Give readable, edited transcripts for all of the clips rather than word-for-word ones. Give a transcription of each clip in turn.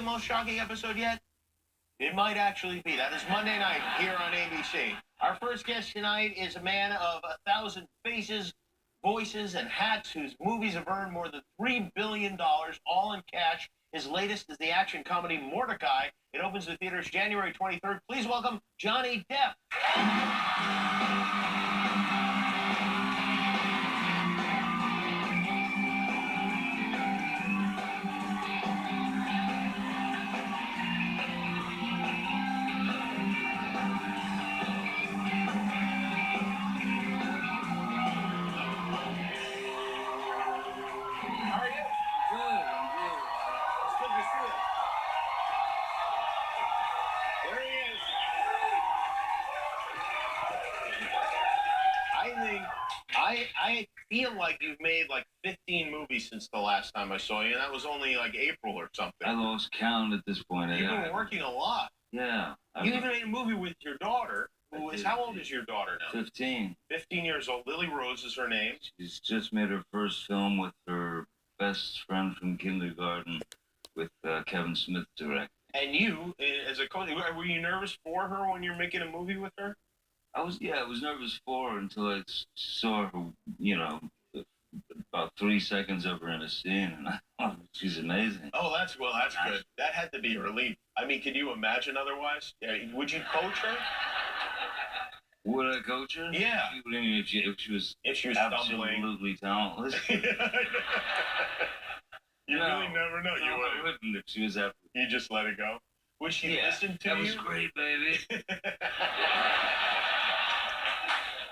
the most shocking episode yet? It might actually be. That is Monday night here on ABC. Our first guest tonight is a man of 1,000 faces, voices, and hats whose movies have earned more than $3 billion, all in cash. His latest is the action comedy Mordecai. It opens the theaters January 23rd. Please welcome Johnny Depp. I feel like you've made like 15 movies since the last time I saw you, and that was only like April or something. I lost count at this point. You've been working a lot. Yeah. You even made a movie with your daughter, who is, how old is your daughter now? 15. 15 years old. Lily Rose is her name. She's just made her first film with her best friend from kindergarten, with Kevin Smith directing. And you, as a coach, were you nervous for her when you're making a movie with her? I was nervous for her until I saw her, about 3 seconds of her in a scene, and I thought she's amazing. Oh, that's good. That had to be a relief. I mean, can you imagine otherwise? Yeah, would you coach her? Would I coach her? Yeah. If she was absolutely talentless. You really never know. No, I wouldn't if she was absolutely. You just let it go. Would she listen to you? That was great, baby.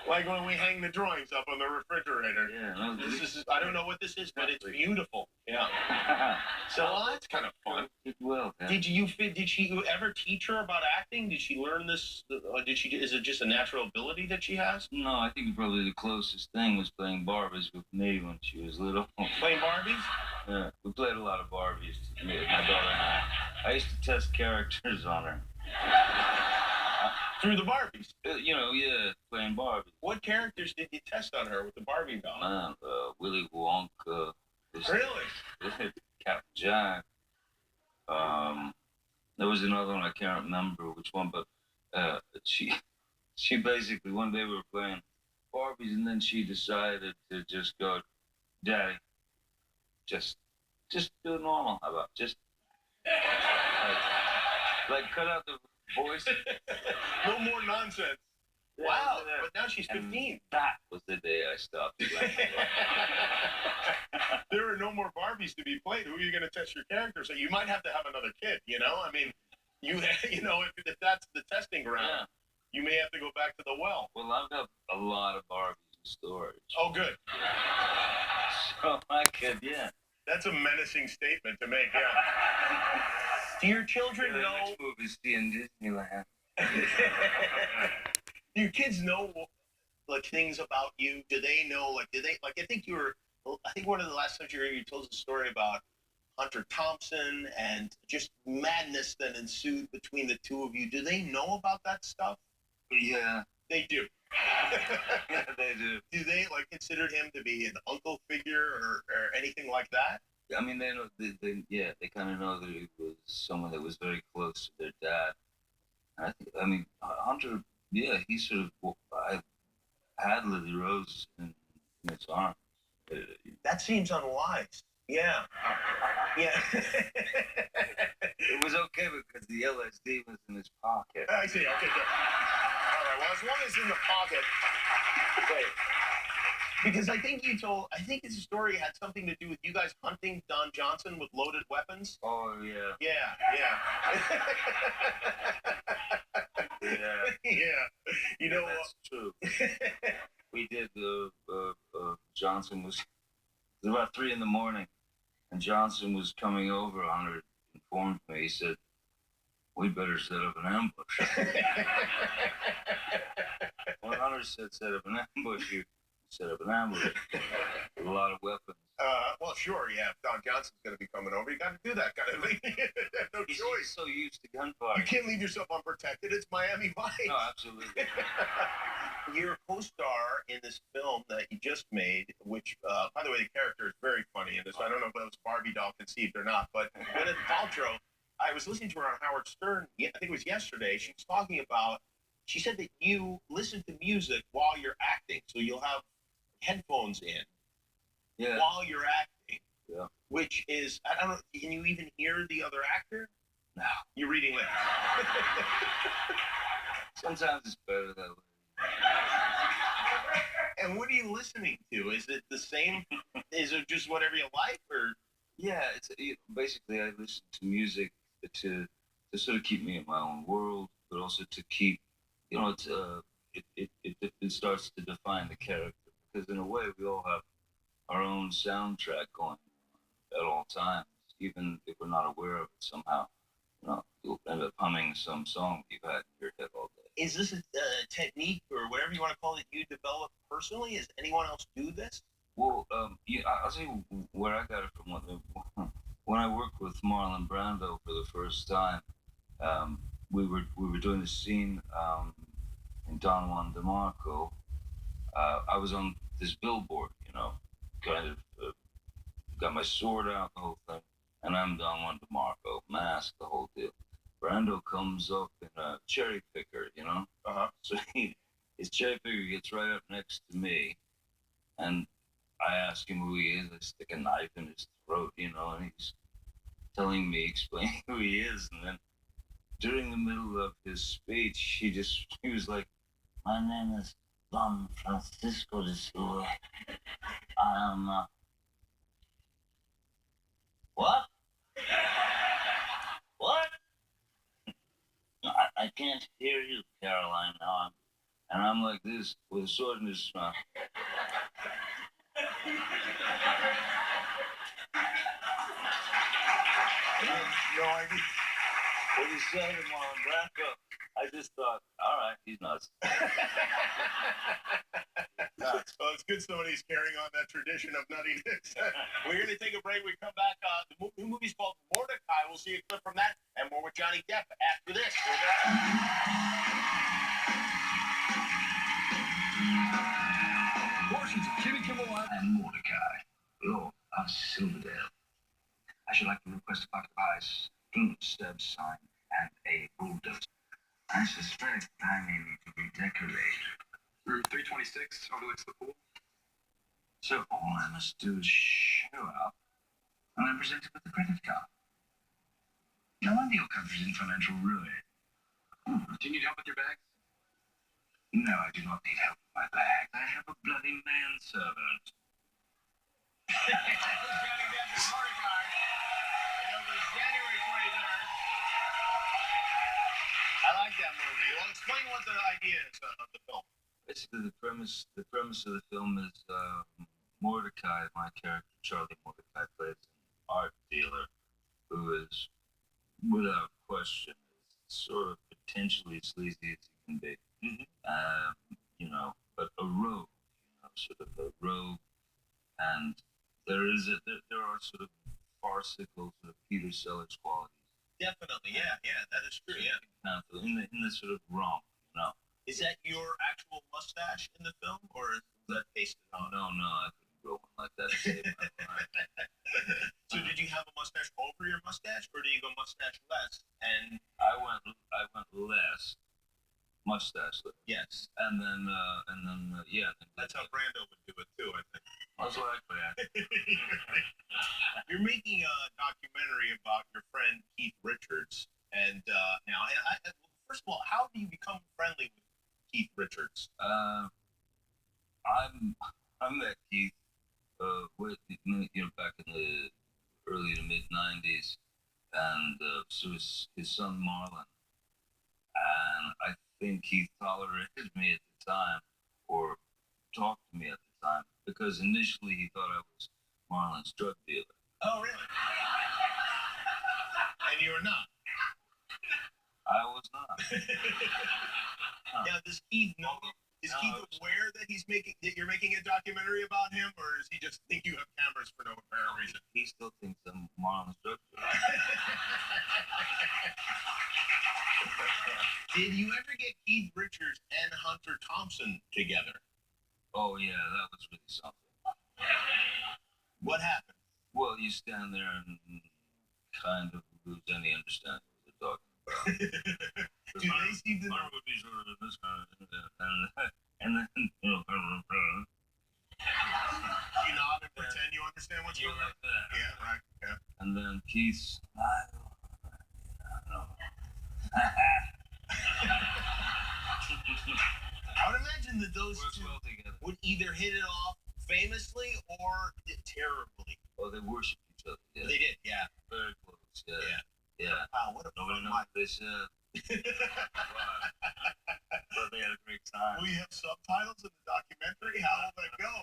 Like when we hang the drawings up on the refrigerator. Yeah. This is, I don't know what this is, but it's beautiful. Yeah. So that's kind of fun. It will. Yeah. Did she ever teach her about acting? Did she learn this? Is it just a natural ability that she has? No, I think probably the closest thing was playing Barbies with me when she was little. Playing Barbies? Yeah. We played a lot of Barbies, my daughter and I. I used to test characters on her. Through the Barbies? Playing Barbies. What characters did you test on her with the Barbie doll? Man, Willy Wonka. Really? Captain Jack. There was another one, I can't remember which one, but she basically, one day we were playing Barbies, and then she decided to just go, Daddy, just do it normal. How about just like cut out the voice. No more nonsense. Yeah, wow, but now she's 15. That was the day I stopped playing. There are no more Barbies to be played. Who are you going to test your character? So you might have to have another kid, I mean, if that's the testing ground, you may have to go back to the well. Well, I've got a lot of Barbies in storage. Oh, good. So I could, That's a menacing statement to make, yeah. Do your children know... Which movies see in Disneyland? Do your kids know, like, things about you? Do they know, I think one of the last times you told us a story about Hunter Thompson and just madness that ensued between the two of you. Do they know about that stuff? Yeah. They do. Yeah, they do. Do they, consider him to be an uncle figure or anything like that? I mean, they know, they kind of know that he was someone that was very close to their dad. And Hunter, he sort of, I had Lily Rose in his arms. That seems unwise. Yeah. Yeah. It was okay because the LSD was in his pocket. I see. Okay, good. All right, well, as long as it's in the pocket. Wait. Because I think his story had something to do with you guys hunting Don Johnson with loaded weapons. Oh, yeah. Yeah. Yeah. You know that's true. We did Johnson was about 3 a.m, and Johnson was coming over. Hunter informed me. He said, "We better set up an ambush." When Hunter said set up an ambush, you set up an ambush with a lot of weapons. Well, sure, yeah. If Don Johnson's going to be coming over, you got to do that kind of thing. No He's choice. So used to gunfire. You can't leave yourself unprotected. It's Miami Vice. No, absolutely. You're a co-star in this film that you just made, which, by the way, the character is very funny in this. I don't know if it was Barbie doll conceived or not, but Gwyneth Paltrow, I was listening to her on Howard Stern. I think it was yesterday. She was talking about. She said that you listen to music while you're acting, so you'll have headphones in while you're acting. Yeah. Which is, I don't know. Can you even hear the other actor? No. You're reading lips. Sometimes it's better that way. And what are you listening to? Is it the same? Is it just whatever you like, or? Yeah, basically I listen to music to sort of keep me in my own world, but also to keep, it starts to define the character, because in a way we all have our own soundtrack going at all times, even if we're not aware of it somehow. You'll end up humming some song you've had in your head all day. Is this a technique or whatever you want to call it you develop personally? Does anyone else do this? Well, I'll tell you where I got it from. When I worked with Marlon Brando for the first time, we were doing a scene in Don Juan DeMarco. I was on this billboard, kind of got my sword out, the whole thing, and I'm Don Juan DeMarco, mask, the whole deal. Brando comes up in a cherry picker, So his cherry picker gets right up next to me, and I ask him who he is. I stick a knife in his throat, and he's telling me, explaining who he is, and then during the middle of his speech, he was like, "My name is Don Francisco de Sula. I am what? What? I can't hear you, Caroline. Now I'm like this with a sword in his mouth." No idea what he said to Marlon Brando. I just thought, all right, he's nuts. Well, it's good somebody's carrying on that tradition of nuttiness. We're going to take a break. We come back. The new movie's called Mordecai. We'll see a clip from that and more with Johnny Depp after this. Portions of Jimmy Kimmel Live and Mordecai, Lord of Silverdale. I should like to request a bucket of ice, King Stubbs sign, and a bulldozer. I suspect I may need to redecorate. Route 326 overlooks the pool. So all I must do is show up, and I'm presented with a credit card. No wonder your country's in financial ruin. Do you need help with your bags? No, I do not need help with my bag. I have a bloody manservant. Johnny Depp and Mordecai. And it was January 23rd. I like that movie. Well, explain what the idea is of the film. Basically, the premise of the film is Mordecai, my character Charlie Mordecai, plays an art dealer who is, without question, is sort of potentially sleazy as he can be. Mm-hmm. But a rogue, sort of a rogue, and there are sort of farcical, sort of Peter Sellers qualities. Definitely, yeah, that is true, yeah. In the sort of romp, Is that your actual mustache in the film, or is that pasted on? No, I couldn't grow one like that to save my life. So did you have a mustache over your mustache, or do you go mustache less? And I went less, mustache less. yes, And then that's how Brando would do it too, I think. That's what I put at. You're making a documentary about your friend Keith Richards, and first of all, how do you become friendly with Keith Richards? I met Keith back in the early to mid '90s, and so was his son Marlon, and I think he tolerated me at the time, or talked to me at the time, because initially he thought I was Marlon's drug dealer. Oh, really? And you were not. I was not. Now, does Keith know? Is Keith aware that you're making a documentary about him, or does he just think you have cameras for no apparent reason? He still thinks I'm Marlon's drug dealer. Did you ever get Keith Richards and Hunter Thompson together? Oh yeah, that was really something. What happened? Well, you stand there and kind of lose any understanding of what they're talking about. Do they seem to? Mine would be sort of this kind of, and then You nod and pretend you understand what's you going on. like that. Yeah, right. Yeah. And then Keith's. I would imagine that those Works two well together. would either hit it off famously or terribly. Oh, they worship each other. Yeah. They did, yeah. Very close. Yeah. Yeah. Yeah. Wow, what a Nobody fun knows life. what they said. But they had a great time. We have subtitles in the documentary. How will that go?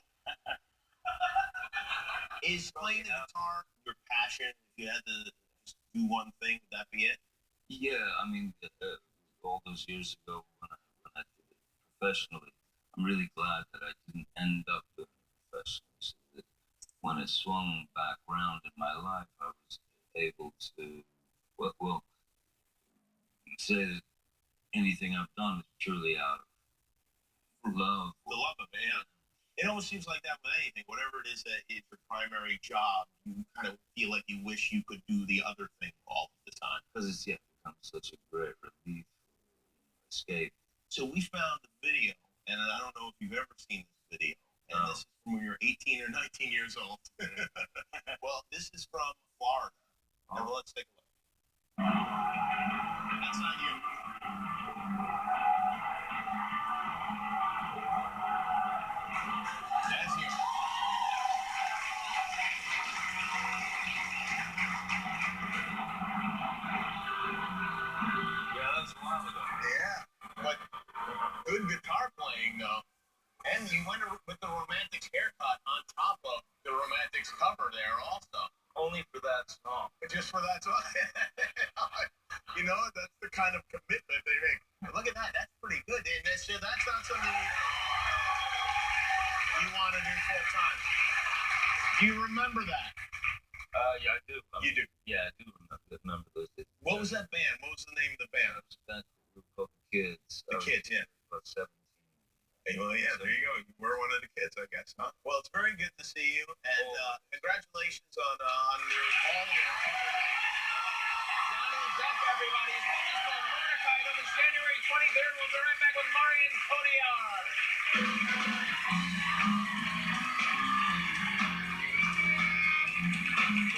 Is playing the guitar your passion? If you had to just do one thing, would that be it? Yeah, I mean, all those years ago when I did it professionally, I'm really glad that I didn't end up doing it professionally. So that when it swung back round in my life, I was able to, well, say that anything I've done is purely out of love. The love of it, yeah. It almost seems like that with anything. Whatever it is that is your primary job, you kind of feel like you wish you could do the other thing all of the time. Because it's become such a great relief, escape. So we found the video, and I don't know if you've ever seen this video. And this is from when you're 18 or 19 years old. Well, this is from Florida. And well, let's take a look. That's not you. That's you. Yeah, that's a while ago. Yeah, but good guitar playing though. And you went with the Romantics haircut on top of the Romantics cover there also. Only for that song. Just for that song. You know, that's the kind of commitment they make. Look at that. That's pretty good. And that's not something you want to do full time. Do you remember that? Yeah, I do. You do? Yeah, I do remember those days. What was that band? What was the name of the band? It was a band called The Kids. The Kids, yeah. About 17. Hey, well, yeah, there you go. We're one of the kids, I guess. Huh? Well, it's very good to see you, and congratulations on your all your. Johnny Depp, everybody. His movie's called Mordecai. It opens January 23rd. We'll be right back with Mari and Cody R.